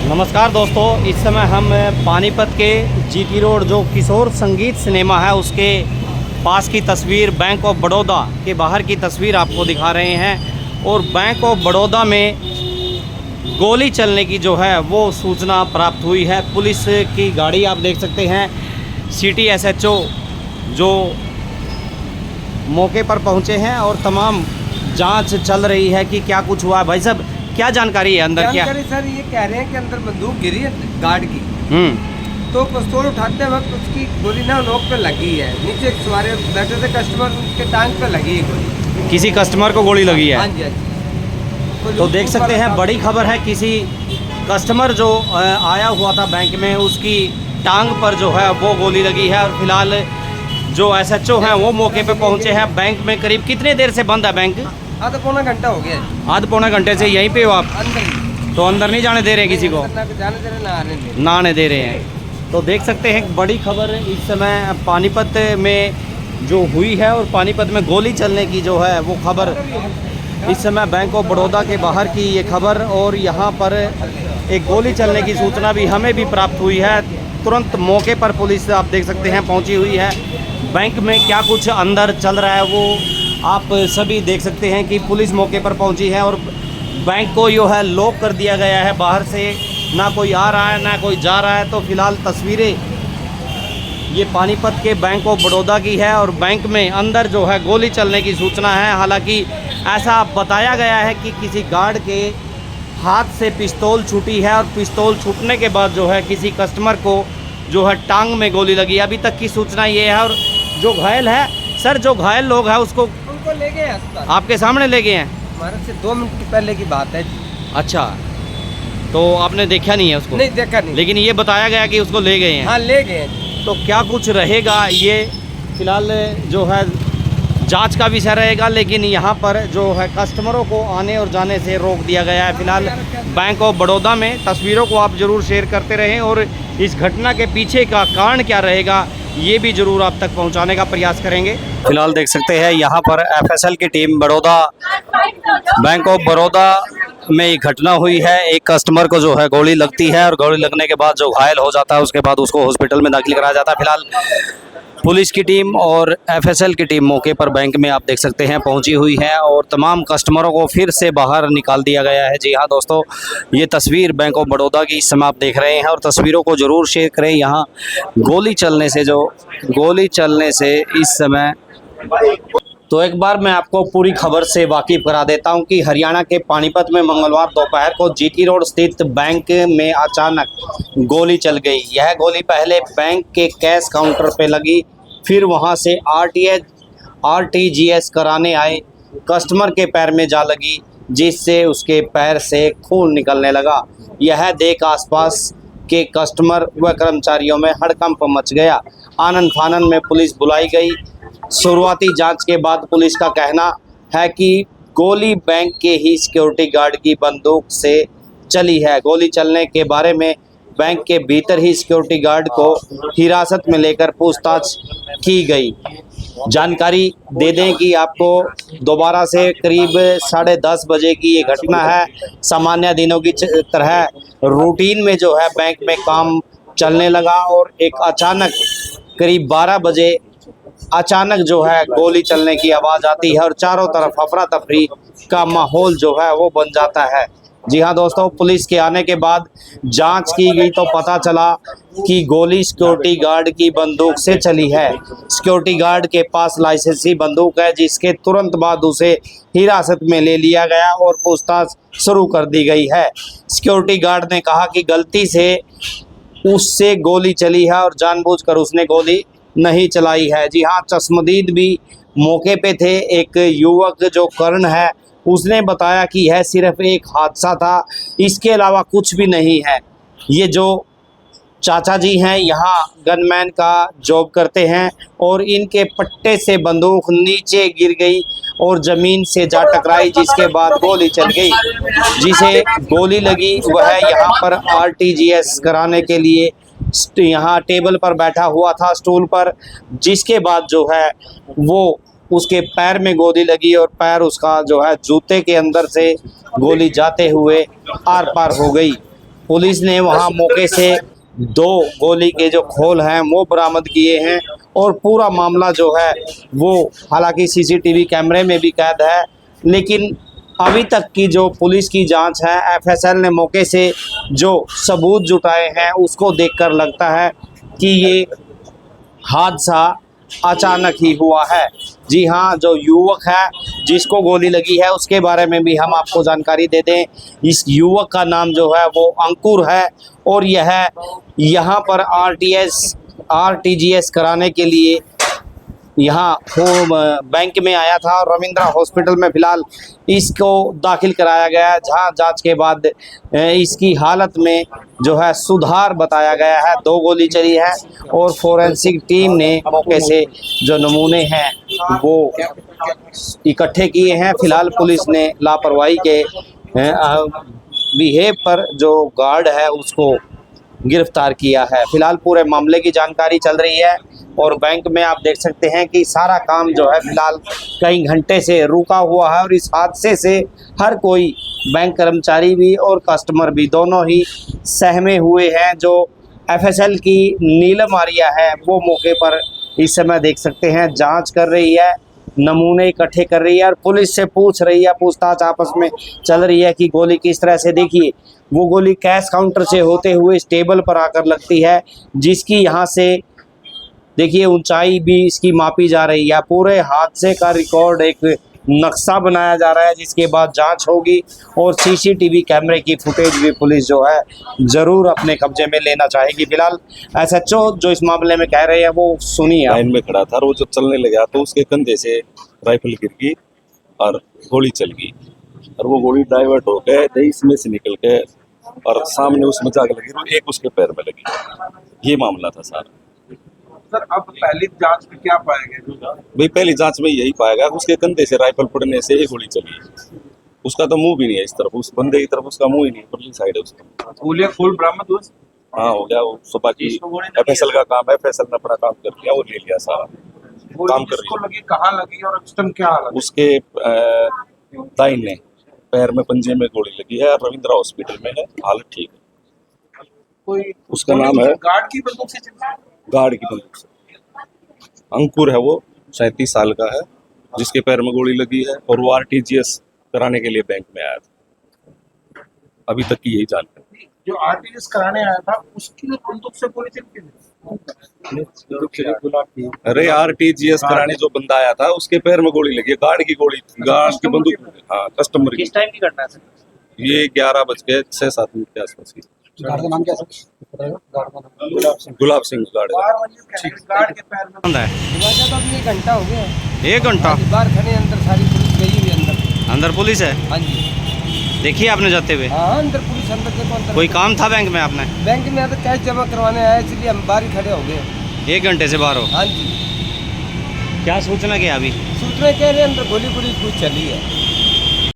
नमस्कार दोस्तों, इस समय हम पानीपत के जीटी रोड जो किशोर संगीत सिनेमा है उसके पास की तस्वीर, बैंक ऑफ बड़ौदा के बाहर की तस्वीर आपको दिखा रहे हैं। और बैंक ऑफ बड़ौदा में गोली चलने की जो है वो सूचना प्राप्त हुई है। पुलिस की गाड़ी आप देख सकते हैं, सिटी एसएचओ जो मौके पर पहुंचे हैं और तमाम जांच चल रही है कि क्या कुछ हुआ है। भाई साहब, क्या जानकारी है अंदर? क्या सर ये कह रहे हैं कि अंदर बंदूक गिरी है गार्ड की, तो पिस्तौल उठाते वक्त उसकी गोली ना नोक पे लगी है। नीचे सवारी बैठे थे कस्टमर, उसके टांग पे लगी है गोली। किसी कस्टमर को गोली लगी है? हाँ जी, हाँ जी। तो देख सकते हैं, बड़ी खबर है। किसी कस्टमर जो आया हुआ था बैंक में, उसकी टांग पर जो है वो गोली लगी है। और फिलहाल जो एसएचओ हैं वो मौके पे पहुंचे हैं। बैंक में करीब कितने देर से बंद है बैंक? आधा पौना घंटा हो गया। आधा पौना घंटे से यहीं पे हो आप? अंदर तो अंदर नहीं जाने दे रहे किसी को? जाने दे रहे, ना आने दे रहे। ना आने दे रहे हैं। तो देख सकते हैं, बड़ी खबर इस समय पानीपत में जो हुई है और पानीपत में गोली चलने की जो है वो खबर इस समय बैंक ऑफ बड़ौदा के बाहर की ये खबर। और यहाँ पर एक गोली चलने की सूचना भी हमें भी प्राप्त हुई है। तुरंत मौके पर पुलिस आप देख सकते हैं पहुँची हुई है। बैंक में क्या कुछ अंदर चल रहा है वो आप सभी देख सकते हैं कि पुलिस मौके पर पहुंची है। और बैंक को जो है लॉक कर दिया गया है, बाहर से ना कोई आ रहा है ना कोई जा रहा है। तो फिलहाल तस्वीरें ये पानीपत के बैंक ऑफ बड़ौदा की है और बैंक में अंदर जो है गोली चलने की सूचना है। हालांकि ऐसा बताया गया है कि किसी गार्ड के हाथ से पिस्तौल छूटी है और पिस्तौल छूटने के बाद जो है किसी कस्टमर को जो है टांग में गोली लगी। अभी तक की सूचना ये है। और जो घायल है सर, जो घायल लोग हैं उसको ले गए अस्पताल। आपके सामने ले गए हैं? हमारे से 2 मिनट पहले की बात है। अच्छा, तो आपने देखा नहीं है उसको? नहीं देखा नहीं, लेकिन ये बताया गया कि उसको ले गए हैं। हाँ ले गए। तो क्या कुछ रहेगा ये फिलहाल जो है जांच का विषय रहेगा। लेकिन यहाँ पर जो है कस्टमरों को आने और जाने से रोक दिया गया है। फिलहाल बैंक ऑफ बड़ौदा में तस्वीरों को आप ज़रूर शेयर करते रहें और इस घटना के पीछे का कारण क्या रहेगा ये भी ज़रूर आप तक पहुँचाने का प्रयास करेंगे। फिलहाल देख सकते हैं यहाँ पर एफएसएल की team Baroda, bank of Baroda में ये घटना हुई है। एक कस्टमर को जो है गोली लगती है और गोली लगने के बाद जो घायल हो जाता है उसके बाद उसको हॉस्पिटल में दाखिल कराया जाता है। फिलहाल पुलिस की टीम और एफएसएल की टीम मौके पर बैंक में आप देख सकते हैं पहुंची हुई है और तमाम कस्टमरों को फिर से बाहर निकाल दिया गया है। जी हाँ दोस्तों, ये तस्वीर बैंक ऑफ बड़ौदा की इस समय आप देख रहे हैं और तस्वीरों को ज़रूर शेयर करें। यहाँ गोली चलने से इस समय तो एक बार मैं आपको पूरी खबर से वाकिफ़ करा देता हूं कि हरियाणा के पानीपत में मंगलवार दोपहर को जीटी रोड स्थित बैंक में अचानक गोली चल गई। यह गोली पहले बैंक के कैश काउंटर पे लगी, फिर वहां से आरटीजीएस कराने आए कस्टमर के पैर में जा लगी, जिससे उसके पैर से खून निकलने लगा। यह देख आसपास के कस्टमर व कर्मचारियों में हड़कंप मच गया। आनन फानन में पुलिस बुलाई गई। शुरुआती जांच के बाद पुलिस का कहना है कि गोली बैंक के ही सिक्योरिटी गार्ड की बंदूक से चली है। गोली चलने के बारे में बैंक के भीतर ही सिक्योरिटी गार्ड को हिरासत में लेकर पूछताछ की गई। जानकारी दे दें कि आपको दोबारा से करीब 10:30 बजे की ये घटना है। सामान्य दिनों की तरह रूटीन में जो है बैंक में काम चलने लगा और एक अचानक करीब 12 बजे अचानक जो है गोली चलने की आवाज़ आती है और चारों तरफ अफरा तफरी का माहौल जो है वो बन जाता है। जी हाँ दोस्तों, पुलिस के आने के बाद जांच की गई तो पता चला कि गोली सिक्योरिटी गार्ड की बंदूक से चली है। सिक्योरिटी गार्ड के पास लाइसेंसी बंदूक है, जिसके तुरंत बाद उसे हिरासत में ले लिया गया और पूछताछ शुरू कर दी गई है। सिक्योरिटी गार्ड ने कहा कि गलती से उससे गोली चली है और जानबूझकर उसने गोली नहीं चलाई है। जी हाँ, चश्मदीद भी मौके पे थे। एक युवक जो कर्ण है उसने बताया कि यह सिर्फ एक हादसा था, इसके अलावा कुछ भी नहीं है। ये जो चाचा जी हैं यहाँ गनमैन का जॉब करते हैं और इनके पट्टे से बंदूक नीचे गिर गई और ज़मीन से जा टकराई, जिसके बाद गोली चल गई। जिसे गोली लगी वह यहाँ पर आरटीजीएस कराने के लिए यहाँ टेबल पर बैठा हुआ था, स्टूल पर, जिसके बाद जो है वो उसके पैर में गोली लगी और पैर उसका जो है जूते के अंदर से गोली जाते हुए आर पार हो गई। पुलिस ने वहां मौके से 2 गोली के जो खोल हैं वो बरामद किए हैं और पूरा मामला जो है वो हालांकि सीसीटीवी कैमरे में भी कैद है, लेकिन अभी तक की जो पुलिस की जांच है, एफएसएल ने मौके से जो सबूत जुटाए हैं उसको देखकर लगता है कि ये हादसा अचानक ही हुआ है। जी हाँ, जो युवक है जिसको गोली लगी है उसके बारे में भी हम आपको जानकारी दे दें। इस युवक का नाम जो है वो अंकुर है और यह यहाँ पर आरटीजीएस कराने के लिए यहाँ होम बैंक में आया था और रविंद्रा हॉस्पिटल में फ़िलहाल इसको दाखिल कराया गया है, जहाँ जांच के बाद इसकी हालत में जो है सुधार बताया गया है। 2 गोली चली है और फोरेंसिक टीम ने मौके से जो नमूने हैं वो इकट्ठे किए हैं। फ़िलहाल पुलिस ने लापरवाही के बिहेव पर जो गार्ड है उसको गिरफ्तार किया है। फ़िलहाल पूरे मामले की जानकारी चल रही है और बैंक में आप देख सकते हैं कि सारा काम जो है फ़िलहाल कई घंटे से रुका हुआ है और इस हादसे से हर कोई बैंक कर्मचारी भी और कस्टमर भी दोनों ही सहमे हुए हैं। जो एफएसएल की नीलम आर्या है वो मौके पर इस समय देख सकते हैं जांच कर रही है, नमूने इकट्ठे कर रही है और पुलिस से पूछ रही है, पूछताछ आपस में चल रही है कि गोली किस तरह से। देखिए वो गोली कैश काउंटर से होते हुए इस टेबल पर आकर लगती है, जिसकी यहाँ से देखिए ऊंचाई भी इसकी मापी जा रही है। पूरे हादसे का रिकॉर्ड एक नक्शा बनाया जा रहा है जिसके बाद जांच होगी और सीसीटीवी कैमरे की फुटेज भी पुलिस जो है ज़रूर अपने कब्जे में लेना चाहेगी। फिलहाल एसएचओ जो इस मामले में कह रहे हैं वो सुनिए। लाइन में खड़ा था और वो जब चलने लगा तो उसके कंधे से राइफल गिर गई और गोली चल गई और वो गोली डाइवर्ट हो गए इसमें से निकल के और सामने उसमें जाके लगी तो एक उसके पैर में लगी। ये मामला था सारा। सर अब पहली जांच में क्या पाया गया? भाई पहली जांच में यही पाया गया उसके कंधे से राइफल पड़ने से एक गोली चली। उसका तो मुंह भी नहीं है इस तरफ, उस बंदे की तरफ उसका मुंह ही नहीं, परली साइड है उसका। गोलियां फुल बरामद हुआ? हाँ हो गया। वो सुबह की एफएसएल का काम है, एफएसएल ने अपना काम कर लिया, वो ले लिया सारा काम कर रही लगी कहाँ लगी और इस टाइम क्या हालत? उसके दाहिने पैर में पंजे में गोली लगी है और रविंद्रा हॉस्पिटल में है, हालत ठीक है। कोई उसका नाम है गार्ड की बंदूक से चला? गार्ड की बंदूक से। अंकुर है, वो 37 साल का है जिसके पैर में गोली लगी है और वो आरटीजीएस कराने के लिए बैंक में आया था। अभी तक की यही जानकारी। जो आरटीजीएस कराने आया था उसकी बंदूक से गोली चली? अरे आरटीजीएस कराने जो बंदा आया था उसके पैर में गोली लगी है, गार्ड की गोली, गार्ड की बंदूक। हाँ कस्टमर की। किस टाइम की घटना है? ये 11:06-7 के आसपास की। गार्ड का नाम क्या है? गुलाब सिंह गार्ड। गार्ड के पैर में वजह तो अभी 1 घंटा हो गया है। 1 घंटा बाहर खड़े अंदर सारी पुलिस गई हुई अंदर। अंदर पुलिस है? हाँ जी देखिए आपने जाते हुए? हाँ अंदर पुलिस अंदर देखो अंदर। कोई काम था बैंक में आपने? बैंक में तो कैश जमा करवाने आए इसलिए हम बाहर ही खड़े हो गए। 1 घंटे से बाहर हो? हाँ जी। क्या सूचना क्या अभी? सूचना कह रहे हैं अंदर गोली कुछ चली है।